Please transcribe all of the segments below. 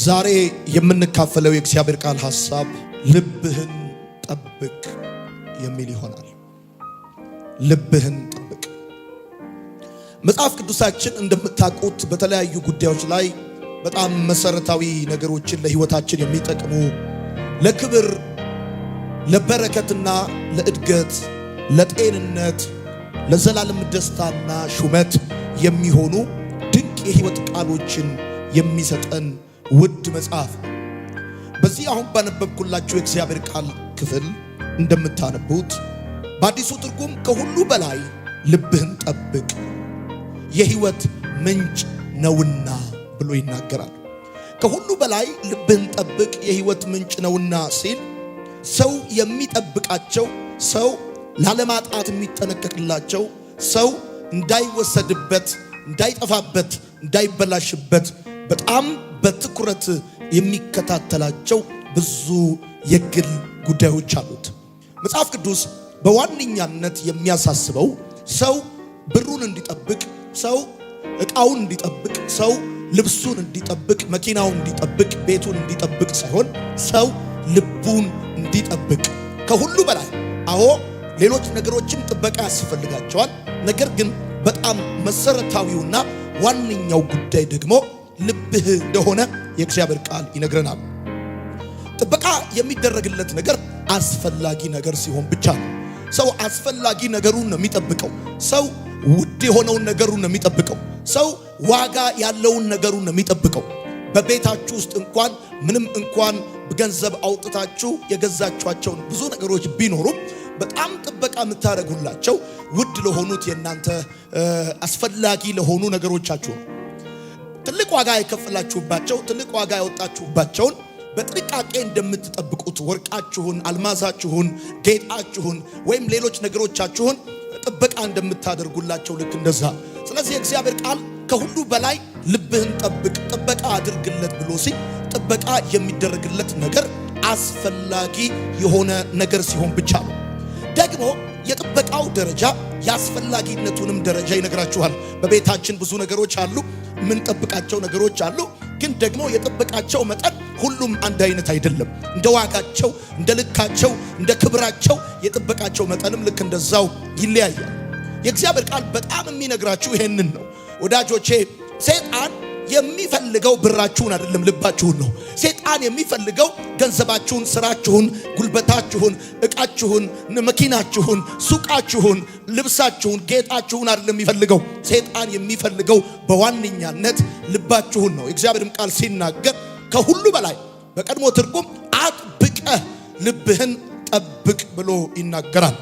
ዛሬ የምንካፈለው የእግዚአብሔር ቃል ሐሳብ ልብህን ጠብቅ የሚል ይሆናል። ልብህን ጠብቅ። መጽሐፍ ቅዱሳችን እንደምታውቁት በተለያዩ ጉዳዮች ላይ በጣም መሰረታዊ ነገሮችን ለህይወታችን የሚጠቅሙ ለክብር፣ ለበረከትና ለእድገት፣ ለጤንነት፣ ለዘላለም ደስታና ሹመት የሚሆኑ ድንቅ የህይወት ቃሎችን የሚሰጠን ውድ መጽሐፍ። በዚህ አሁን ባነበብኩላችሁ የእግዚአብሔር ቃል ክፍል እንደምታነቡት በአዲሱ ትርጉም ከሁሉ በላይ ልብህን ጠብቅ የህይወት ምንጭ ነውና ብሎ ይናገራል። ከሁሉ በላይ ልብህን ጠብቅ የህይወት ምንጭ ነውና ሲል ሰው የሚጠብቃቸው፣ ሰው ላለማጣት የሚጠነቀቅላቸው፣ ሰው እንዳይወሰድበት፣ እንዳይጠፋበት፣ እንዳይበላሽበት በጣም በትኩረት የሚከታተላቸው ብዙ የግል ጉዳዮች አሉት። መጽሐፍ ቅዱስ በዋነኛነት የሚያሳስበው ሰው ብሩን እንዲጠብቅ፣ ሰው ዕቃውን እንዲጠብቅ፣ ሰው ልብሱን እንዲጠብቅ፣ መኪናውን እንዲጠብቅ፣ ቤቱን እንዲጠብቅ ሳይሆን ሰው ልቡን እንዲጠብቅ ከሁሉ በላይ። አዎ ሌሎች ነገሮችም ጥበቃ ያስፈልጋቸዋል። ነገር ግን በጣም መሰረታዊውና ዋነኛው ጉዳይ ደግሞ ልብህ እንደሆነ የእግዚአብሔር ቃል ይነግረናል። ጥበቃ የሚደረግለት ነገር አስፈላጊ ነገር ሲሆን ብቻ ነው። ሰው አስፈላጊ ነገሩን ነው የሚጠብቀው። ሰው ውድ የሆነውን ነገሩን ነው የሚጠብቀው። ሰው ዋጋ ያለውን ነገሩን ነው የሚጠብቀው። በቤታችሁ ውስጥ እንኳን ምንም እንኳን ገንዘብ አውጥታችሁ የገዛችኋቸውን ብዙ ነገሮች ቢኖሩም በጣም ጥበቃ የምታደርጉላቸው ውድ ለሆኑት የእናንተ አስፈላጊ ለሆኑ ነገሮቻችሁ ነው። ትልቅ ዋጋ የከፈላችሁባቸው፣ ትልቅ ዋጋ ያወጣችሁባቸውን በጥንቃቄ እንደምትጠብቁት ወርቃችሁን፣ አልማዛችሁን፣ ጌጣችሁን ወይም ሌሎች ነገሮቻችሁን ጥበቃ እንደምታደርጉላቸው ልክ እንደዛ። ስለዚህ የእግዚአብሔር ቃል ከሁሉ በላይ ልብህን ጠብቅ፣ ጥበቃ አድርግለት ብሎ ሲል ጥበቃ የሚደረግለት ነገር አስፈላጊ የሆነ ነገር ሲሆን ብቻ ነው። ደግሞ የጥበቃው ደረጃ የአስፈላጊነቱንም ደረጃ ይነግራችኋል። በቤታችን ብዙ ነገሮች አሉ፣ የምንጠብቃቸው ነገሮች አሉ። ግን ደግሞ የጥበቃቸው መጠን ሁሉም አንድ አይነት አይደለም። እንደ ዋጋቸው፣ እንደ ልካቸው፣ እንደ ክብራቸው የጥበቃቸው መጠንም ልክ እንደዛው ይለያያል። የእግዚአብሔር ቃል በጣም የሚነግራችሁ ይሄንን ነው ወዳጆቼ። ሰይጣን የሚፈልገው ብራችሁን አይደለም፣ ልባችሁን ነው። ሰይጣን የሚፈልገው ገንዘባችሁን፣ ስራችሁን፣ ጉልበታችሁን፣ ዕቃችሁን፣ መኪናችሁን፣ ሱቃችሁን፣ ልብሳችሁን፣ ጌጣችሁን አይደለም የሚፈልገው። ሰይጣን የሚፈልገው በዋነኛነት ልባችሁን ነው። የእግዚአብሔርም ቃል ሲናገር ከሁሉ በላይ በቀድሞ ትርጉም አጥብቀህ ልብህን ጠብቅ ብሎ ይናገራል።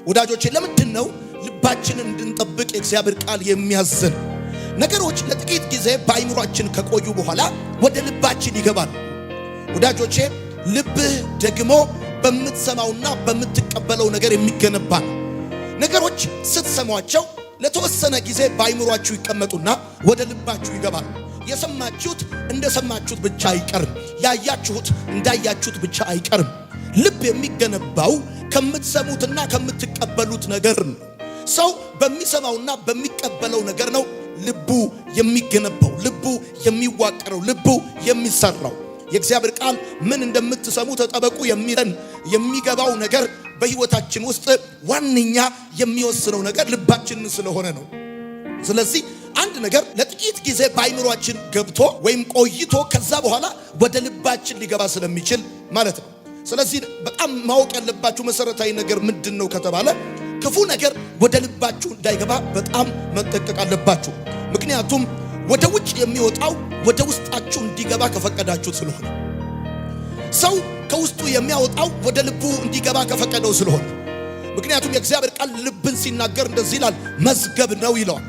ወዳጆቼ ለምንድን ነው ልባችንን እንድንጠብቅ የእግዚአብሔር ቃል የሚያዘን? ነገሮች ለጥቂት ጊዜ በአይምሯችን ከቆዩ በኋላ ወደ ልባችን ይገባል። ወዳጆቼ ልብህ ደግሞ በምትሰማውና በምትቀበለው ነገር የሚገነባ ነው። ነገሮች ስትሰሟቸው ለተወሰነ ጊዜ በአይምሯችሁ ይቀመጡና ወደ ልባችሁ ይገባል። የሰማችሁት እንደሰማችሁት ብቻ አይቀርም። ያያችሁት እንዳያችሁት ብቻ አይቀርም። ልብ የሚገነባው ከምትሰሙትና ከምትቀበሉት ነገር ነው። ሰው በሚሰማውና በሚቀበለው ነገር ነው ልቡ የሚገነባው፣ ልቡ የሚዋቀረው፣ ልቡ የሚሰራው። የእግዚአብሔር ቃል ምን እንደምትሰሙ ተጠበቁ የሚለን የሚገባው ነገር በህይወታችን ውስጥ ዋነኛ የሚወስነው ነገር ልባችን ስለሆነ ነው። ስለዚህ አንድ ነገር ለጥቂት ጊዜ በአይምሯችን ገብቶ ወይም ቆይቶ ከዛ በኋላ ወደ ልባችን ሊገባ ስለሚችል ማለት ነው። ስለዚህ በጣም ማወቅ ያለባችሁ መሰረታዊ ነገር ምንድን ነው ከተባለ ክፉ ነገር ወደ ልባችሁ እንዳይገባ በጣም መጠንቀቅ አለባችሁ። ምክንያቱም ወደ ውጭ የሚወጣው ወደ ውስጣችሁ እንዲገባ ከፈቀዳችሁት ስለሆነ፣ ሰው ከውስጡ የሚያወጣው ወደ ልቡ እንዲገባ ከፈቀደው ስለሆነ። ምክንያቱም የእግዚአብሔር ቃል ልብን ሲናገር እንደዚህ ይላል፣ መዝገብ ነው ይለዋል።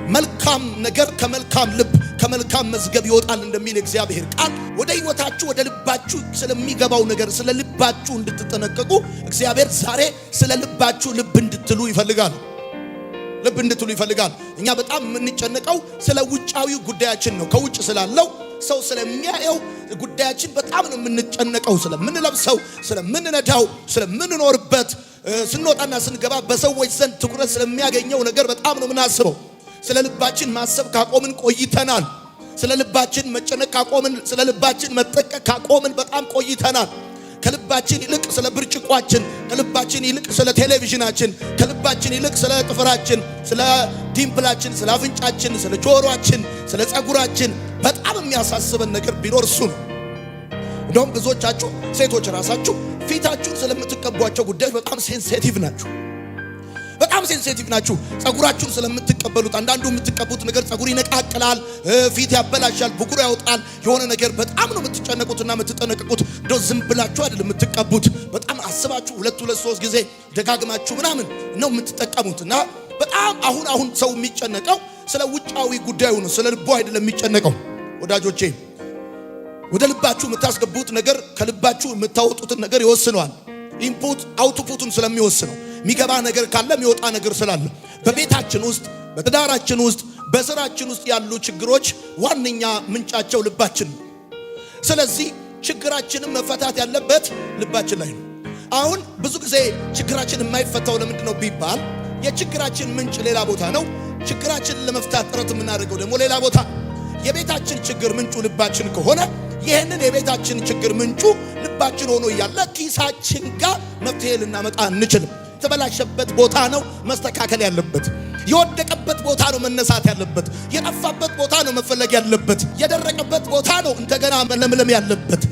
መልካም ነገር ከመልካም ልብ ከመልካም መዝገብ ይወጣል እንደሚል እግዚአብሔር ቃል ወደ ህይወታችሁ ወደ ልባችሁ ስለሚገባው ነገር ስለ ልባችሁ እንድትጠነቀቁ እግዚአብሔር ዛሬ ስለ ልባችሁ ልብ እንድትሉ ይፈልጋል። ልብ እንድትሉ ይፈልጋል። እኛ በጣም የምንጨነቀው ስለ ውጫዊው ጉዳያችን ነው። ከውጭ ስላለው ሰው ስለሚያየው ጉዳያችን በጣም ነው የምንጨነቀው። ስለምንለብሰው፣ ስለምንነዳው፣ ስለምንኖርበት፣ ስንወጣና ስንገባ በሰዎች ዘንድ ትኩረት ስለሚያገኘው ነገር በጣም ነው የምናስበው። ስለ ልባችን ማሰብ ካቆምን ቆይተናል። ስለ ልባችን መጨነቅ ካቆምን፣ ስለ ልባችን መጠቀቅ ካቆምን በጣም ቆይተናል። ከልባችን ይልቅ ስለ ብርጭቋችን፣ ከልባችን ይልቅ ስለ ቴሌቪዥናችን፣ ከልባችን ይልቅ ስለ ጥፍራችን፣ ስለ ዲምፕላችን፣ ስለ አፍንጫችን፣ ስለ ጆሮአችን፣ ስለ ጸጉራችን በጣም የሚያሳስበን ነገር ቢኖር እሱ ነው። እንደውም ብዙዎቻችሁ ሴቶች ራሳችሁ ፊታችሁን ስለምትቀቧቸው ጉዳዮች በጣም ሴንሲቲቭ ናችሁ። በጣም ሴንሲቲቭ ናችሁ። ጸጉራችሁን ስለምትቀበሉት አንዳንዱ የምትቀቡት ነገር ጸጉር ይነቃቅላል፣ ፊት ያበላሻል፣ ብጉር ያወጣል። የሆነ ነገር በጣም ነው የምትጨነቁትና የምትጠነቀቁት። እንደው ዝም ብላችሁ አይደለም የምትቀቡት። በጣም አስባችሁ 2-3 ጊዜ ደጋግማችሁ ምናምን ነው የምትጠቀሙት። እና በጣም አሁን ሰው የሚጨነቀው ስለ ውጫዊ ጉዳዩ ነው፣ ስለ ልቡ አይደለም የሚጨነቀው። ወዳጆቼ ወደ ልባችሁ የምታስገቡት ነገር ከልባችሁ የምታወጡትን ነገር ይወስነዋል። ኢንፑት አውትፑቱን ስለሚወስነው የሚገባ ነገር ካለ የሚወጣ ነገር ስላለ በቤታችን ውስጥ፣ በትዳራችን ውስጥ፣ በስራችን ውስጥ ያሉ ችግሮች ዋነኛ ምንጫቸው ልባችን ነው። ስለዚህ ችግራችንን መፈታት ያለበት ልባችን ላይ ነው። አሁን ብዙ ጊዜ ችግራችን የማይፈታው ለምንድን ነው ቢባል የችግራችን ምንጭ ሌላ ቦታ ነው። ችግራችንን ለመፍታት ጥረት የምናደርገው ደግሞ ሌላ ቦታ። የቤታችን ችግር ምንጩ ልባችን ከሆነ ይህንን የቤታችን ችግር ምንጩ ልባችን ሆኖ እያለ ኪሳችን ጋር መፍትሄ ልናመጣ አንችልም። የተበላሸበት ቦታ ነው መስተካከል ያለበት። የወደቀበት ቦታ ነው መነሳት ያለበት። የጠፋበት ቦታ ነው መፈለግ ያለበት። የደረቀበት ቦታ ነው እንደገና መለምለም ያለበት።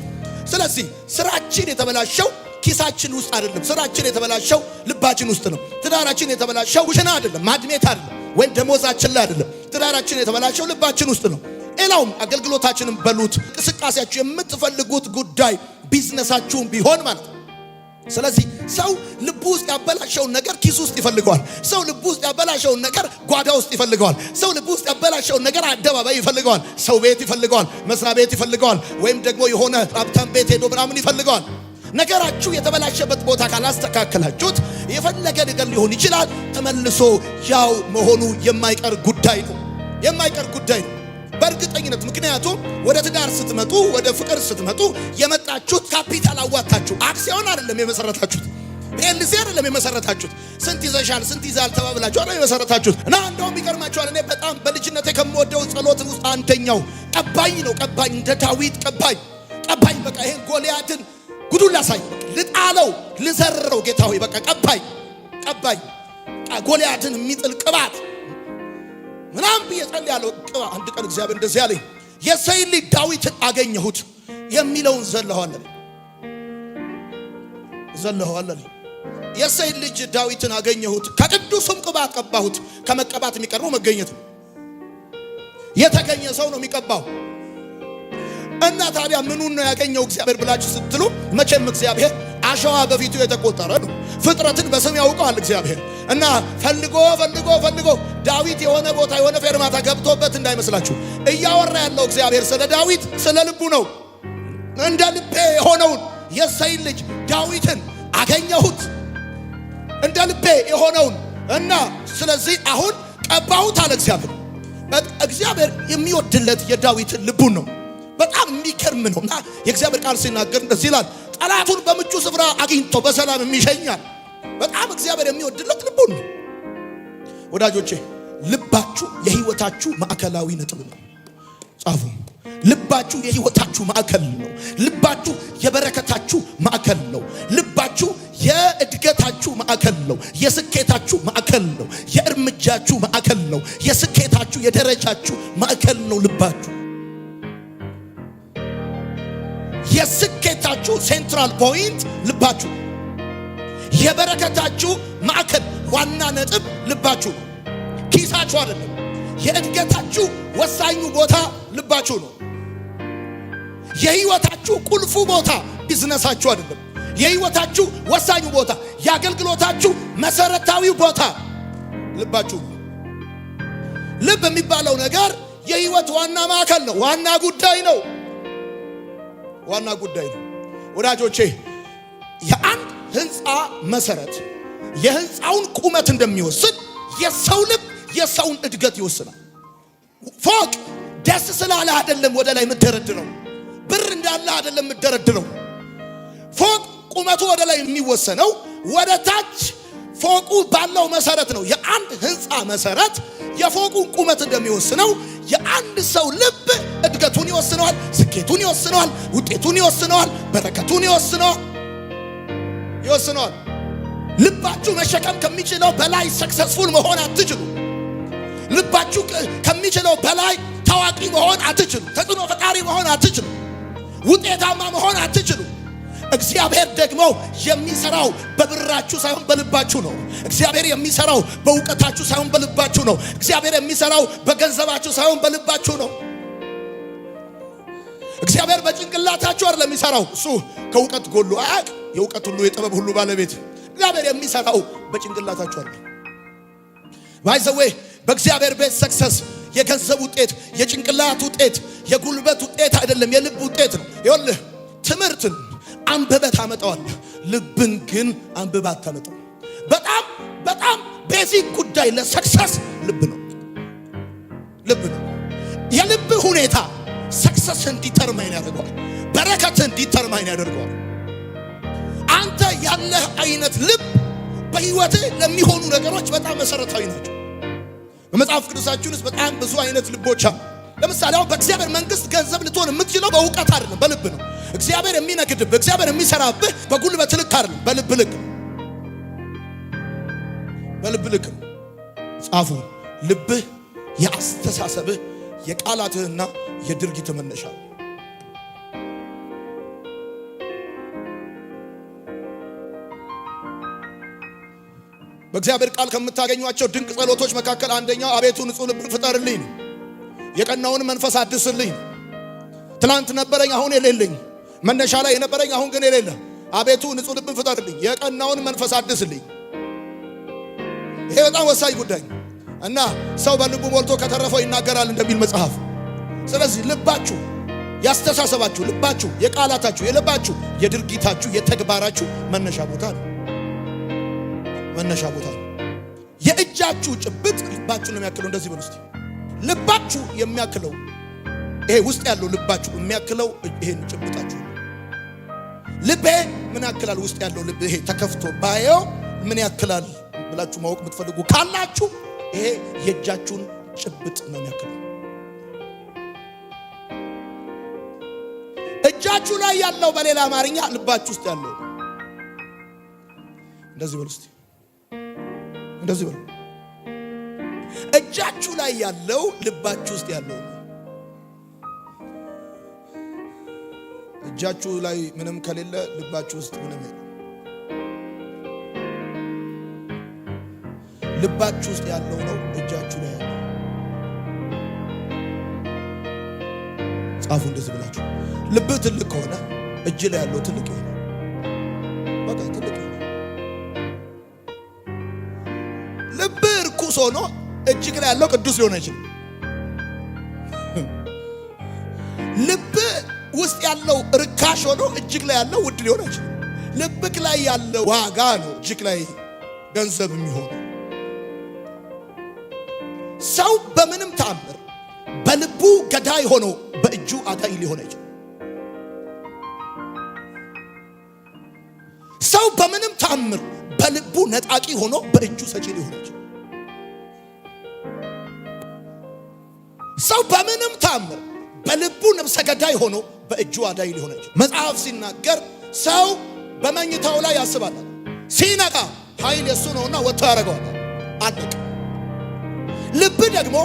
ስለዚህ ስራችን የተበላሸው ኪሳችን ውስጥ አይደለም። ስራችን የተበላሸው ልባችን ውስጥ ነው። ትዳራችን የተበላሸው ውሽና አይደለም፣ ማድሜት አይደለም፣ ወይም ደሞዛችን ላይ አይደለም። ትዳራችን የተበላሸው ልባችን ውስጥ ነው። ሌላውም አገልግሎታችንን በሉት፣ እንቅስቃሴያችሁ፣ የምትፈልጉት ጉዳይ ቢዝነሳችሁም ቢሆን ማለት ነው። ስለዚህ ሰው ልቡ ውስጥ ያበላሸውን ነገር ኪስ ውስጥ ይፈልገዋል። ሰው ልቡ ውስጥ ያበላሸውን ነገር ጓዳ ውስጥ ይፈልገዋል። ሰው ልቡ ውስጥ ያበላሸውን ነገር አደባባይ ይፈልገዋል። ሰው ቤት ይፈልገዋል፣ መስሪያ ቤት ይፈልገዋል፣ ወይም ደግሞ የሆነ ሀብታም ቤት ሄዶ ምናምን ይፈልገዋል። ነገራችሁ የተበላሸበት ቦታ ካላስተካከላችሁት የፈለገ ነገር ሊሆን ይችላል፣ ተመልሶ ያው መሆኑ የማይቀር ጉዳይ ነው። የማይቀር ጉዳይ ነው በእርግጠኝነት። ምክንያቱም ወደ ትዳር ስትመጡ፣ ወደ ፍቅር ስትመጡ የመጣችሁት ካፒታል አዋጣችሁ፣ አክሲዮን አይደለም የመሰረታችሁት፣ ኤልሲ አይደለም የመሰረታችሁት። ስንት ይዘሻል ስንት ይዛል ተባብላችሁ አይደለም የመሰረታችሁት። እና እንደውም ይገርማችኋል፣ እኔ በጣም በልጅነቴ ከምወደው ጸሎት ውስጥ አንደኛው ቀባኝ ነው። ቀባኝ፣ እንደ ዳዊት ቀባኝ። በቃ ይሄን ጎልያድን ጉዱን ላሳይ፣ ልጣለው፣ ልዘረው፣ ጌታ ሆይ በቃ ቀባኝ። ጎልያድን የሚጥል ቅባት ምናምን ብዬ ጸልያለሁ። አንድ ቀን እግዚአብሔር እንደዚህ አለኝ፣ የእሴይን ልጅ ዳዊትን አገኘሁት የሚለውን ዘለዋለን። የእሴይን ልጅ ዳዊትን አገኘሁት፣ ከቅዱስም ቅባት ቀባሁት። ከመቀባት የሚቀርበው መገኘት ነው። የተገኘ ሰው ነው የሚቀባው። እና ታዲያ ምኑን ነው ያገኘው እግዚአብሔር ብላችሁ ስትሉ፣ መቼም እግዚአብሔር አሸዋ በፊቱ የተቆጠረ ነው። ፍጥረትን በስም ያውቀዋል እግዚአብሔር። እና ፈልጎ ዳዊት የሆነ ቦታ የሆነ ፌርማታ ገብቶበት እንዳይመስላችሁ። እያወራ ያለው እግዚአብሔር ስለ ዳዊት ስለ ልቡ ነው። እንደ ልቤ የሆነውን የእሴይን ልጅ ዳዊትን አገኘሁት፣ እንደ ልቤ የሆነውን እና ስለዚህ አሁን ቀባሁት አለ እግዚአብሔር። እግዚአብሔር የሚወድለት የዳዊትን ልቡን ነው። በጣም የሚገርም ነው። እና የእግዚአብሔር ቃል ሲናገር እንደዚህ ይላል፣ ጠላቱን በምቹ ስፍራ አግኝቶ በሰላም የሚሸኛል። በጣም እግዚአብሔር የሚወድለት ልቡን ነው። ወዳጆቼ ልባችሁ የህይወታችሁ ማዕከላዊ ነጥብ ነው። ጻፉ። ልባችሁ የህይወታችሁ ማዕከል ነው። ልባችሁ የበረከታችሁ ማዕከል ነው። ልባችሁ የእድገታችሁ ማዕከል ነው። የስኬታችሁ ማዕከል ነው። የእርምጃችሁ ማዕከል ነው። የስኬታችሁ የደረጃችሁ ማዕከል ነው ልባችሁ። የስኬታችሁ ሴንትራል ፖይንት ልባችሁ፣ የበረከታችሁ ማዕከል ዋና ነጥብ ልባችሁ ነው፣ ኪሳችሁ አይደለም። የእድገታችሁ ወሳኙ ቦታ ልባችሁ ነው። የህይወታችሁ ቁልፉ ቦታ ቢዝነሳችሁ አይደለም። የህይወታችሁ ወሳኙ ቦታ፣ የአገልግሎታችሁ መሰረታዊው ቦታ ልባችሁ ነው። ልብ የሚባለው ነገር የህይወት ዋና ማዕከል ነው። ዋና ጉዳይ ነው። ወዳጆቼ የአንድ ህንፃ መሰረት የህንፃውን ቁመት እንደሚወስን የሰው ልብ የሰውን እድገት ይወስናል። ፎቅ ደስ ስላለ አይደለም ወደ ላይ የምትደረድረው፣ ብር እንዳለ አይደለም የምትደረድረው። ፎቅ ቁመቱ ወደ ላይ የሚወሰነው ወደ ታች ፎቁ ባለው መሰረት ነው። የአንድ ህንፃ መሰረት የፎቁን ቁመት እንደሚወስነው የአንድ ሰው ልብ እድገቱን ይወስነዋል፣ ስኬቱን ይወስነዋል፣ ውጤቱን ይወስነዋል፣ በረከቱን ይወስነዋል። ልባችሁ መሸከም ከሚችለው በላይ ሰክሰስፉል መሆን አትችሉ። ልባችሁ ከሚችለው በላይ ታዋቂ መሆን አትችሉ። ተጽዕኖ ፈጣሪ መሆን አትችሉ። ውጤታማ መሆን አትችሉ። እግዚአብሔር ደግሞ የሚሰራው በብራችሁ ሳይሆን በልባችሁ ነው። እግዚአብሔር የሚሰራው በእውቀታችሁ ሳይሆን በልባችሁ ነው። እግዚአብሔር የሚሰራው በገንዘባችሁ ሳይሆን በልባችሁ ነው። እግዚአብሔር በጭንቅላታችሁ አይደለም የሚሰራው። እሱ ከእውቀት ጎሉ አያውቅ። የእውቀት ሁሉ የጥበብ ሁሉ ባለቤት እግዚአብሔር የሚሰራው በጭንቅላታችሁ አይደለም። ባይዘዌ በእግዚአብሔር ቤት ሰክሰስ የገንዘብ ውጤት፣ የጭንቅላት ውጤት፣ የጉልበት ውጤት አይደለም፣ የልብ ውጤት ነው። ይኸውልህ ትምህርትን አንብበህ ታመጣዋለህ፣ ልብን ግን አንብበህ አታመጣው። በጣም ቤዚክ ጉዳይ ለሰክሰስ ልብ ነው። የልብ ሁኔታ ሰክሰስን ዲተርማይን ያደርገዋል፣ በረከትን ዲተርማይን ያደርገዋል። አንተ ያለህ አይነት ልብ በህይወትህ ለሚሆኑ ነገሮች በጣም መሰረታዊ ናቸው። በመጽሐፍ ቅዱሳችን ውስጥ በጣም ብዙ አይነት ልቦች አሉ። ለምሳሌ አሁን በእግዚአብሔር መንግስት ገንዘብ ልትሆን የምትችለው በእውቀት አይደለም፣ በልብ ነው። እግዚአብሔር የሚነግድብህ፣ እግዚአብሔር የሚሰራብህ በጉልበት ልክ አይደለም፣ በልብ ልክ ነው። ጻፉ። ልብህ የአስተሳሰብህ የቃላትህና የድርጊትህ መነሻ ነው። በእግዚአብሔር ቃል ከምታገኟቸው ድንቅ ጸሎቶች መካከል አንደኛው አቤቱ ንጹሕ ልብን ፍጠርልኝ ነው። የቀናውን መንፈስ አድስልኝ ነው። ትላንት ነበረኝ አሁን የሌለኝ፣ መነሻ ላይ የነበረኝ አሁን ግን የሌለ። አቤቱ ንጹሕ ልብን ፍጠርልኝ፣ የቀናውን መንፈስ አድስልኝ። ይሄ በጣም ወሳኝ ጉዳይ እና ሰው በልቡ ሞልቶ ከተረፈው ይናገራል እንደሚል መጽሐፍ። ስለዚህ ልባችሁ ያስተሳሰባችሁ፣ ልባችሁ የቃላታችሁ፣ የልባችሁ የድርጊታችሁ፣ የተግባራችሁ መነሻ ቦታ ነው። የእጃችሁ ጭብጥ ልባችሁን የሚያክለው እንደዚህ በሉ እስቲ። ልባችሁ የሚያክለው ይሄ ውስጥ ያለው ልባችሁ የሚያክለው ይሄን ጭብጣችሁ። ልቤ ምን ያክላል? ውስጥ ያለው ልብ ይሄ ተከፍቶ ባየው ምን ያክላል ብላችሁ ማወቅ የምትፈልጉ ካላችሁ ይሄ የእጃችሁን ጭብጥ ነው የሚያክለው። እጃችሁ ላይ ያለው በሌላ አማርኛ ልባችሁ ውስጥ ያለው እንደዚህ በሉ እስቲ። እንደዚህ በሉ። እጃችሁ ላይ ያለው ልባችሁ ውስጥ ያለው ነው። እጃችሁ ላይ ምንም ከሌለ ልባችሁ ውስጥ ምንም የለም። ልባችሁ ውስጥ ያለው ነው እጃችሁ ላይ ያለው። ጻፉ እንደዚህ ብላችሁ። ልብህ ትልቅ ከሆነ እጅ ላይ ያለው ትልቅ ይሆናል። በቃ ትልቅ ይሆናል። ልብህ ርኩስ ሆኖ እጅግ ላይ ያለው ቅዱስ ሊሆን አይችልም። ልብህ ውስጥ ያለው ርካሽ ሆኖ እጅግ ላይ ያለው ውድ ሊሆን አይችልም። ልብክ ላይ ያለው ዋጋ ነው እጅግ ላይ ገንዘብ የሚሆነው። ሰው በምንም ተአምር በልቡ ገዳይ ሆኖ በእጁ አዳኝ ሊሆን አይችልም። ሰው በምንም ተአምር በልቡ ነጣቂ ሆኖ በእጁ ሰጪ ሊሆን አይችልም። ሰው በምንም ተአምር በልቡ ነፍሰ ገዳይ ሆኖ በእጁ አዳኝ ሊሆን አይችልም። መጽሐፍ ሲናገር ሰው በመኝታው ላይ ያስባል፣ ሲነቃ ኃይል የሱ ነውና ወጥቶ ያደርገዋል። አለቀ። ልብ ደግሞ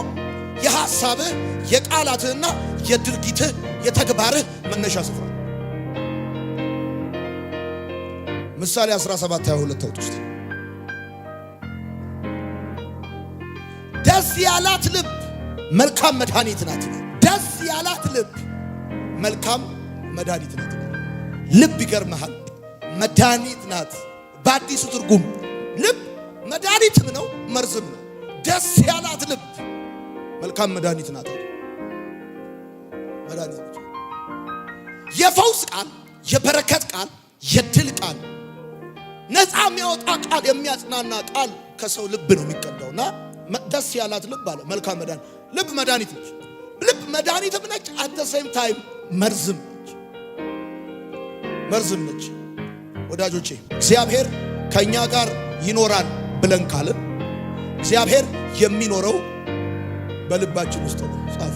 የሐሳብህ የቃላትህና የድርጊትህ የተግባርህ መነሻ ስፍራ። ምሳሌ 17:22 ተውት ውስጥ ደስ ያላት ልብ መልካም መድኃኒት ናት። ደስ ያላት ልብ መልካም መድኃኒት ናት። ልብ ይገርምሃል መድኃኒት ናት። በአዲሱ ትርጉም ልብ መድኃኒትም ነው መርዝም ነው። ደስ ያላት ልብ መልካም መድኃኒት ናት። መድኃኒት ናት። የፈውስ ቃል፣ የበረከት ቃል፣ የድል ቃል፣ ነፃ የሚያወጣ ቃል፣ የሚያጽናና ቃል ከሰው ልብ ነው የሚቀዳውና ደስ ያላት ልብ አለ መልካም መድኃኒት። ልብ መድኃኒት ነች። ልብ መድኃኒትም ነች፣ አት ዘ ሴም ታይም መርዝም ነች። ወዳጆቼ እግዚአብሔር ከኛ ጋር ይኖራል ብለን ካልን እግዚአብሔር የሚኖረው በልባችን ውስጥ ነው። ጻፉ።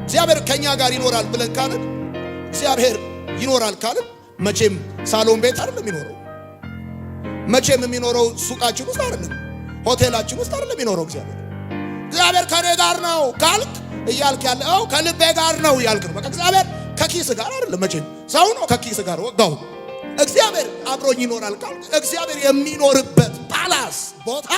እግዚአብሔር ከኛ ጋር ይኖራል ብለን ካልን እግዚአብሔር ይኖራል ካልን መቼም ሳሎን ቤት አይደለም የሚኖረው። መቼም የሚኖረው ሱቃችን ውስጥ አይደለም፣ ሆቴላችን ውስጥ አይደለም የሚኖረው። እግዚአብሔር ከኔ ጋር ነው ካልክ እያልክ ያለው ከልቤ ጋር ነው እያልክ ነው። በቃ እግዚአብሔር ከኪስ ጋር አይደለም። መቼም ሰው ነው ከኪስ ጋር ወጋው። እግዚአብሔር አብሮኝ ይኖራል ካልክ እግዚአብሔር የሚኖርበት ፓላስ ቦታ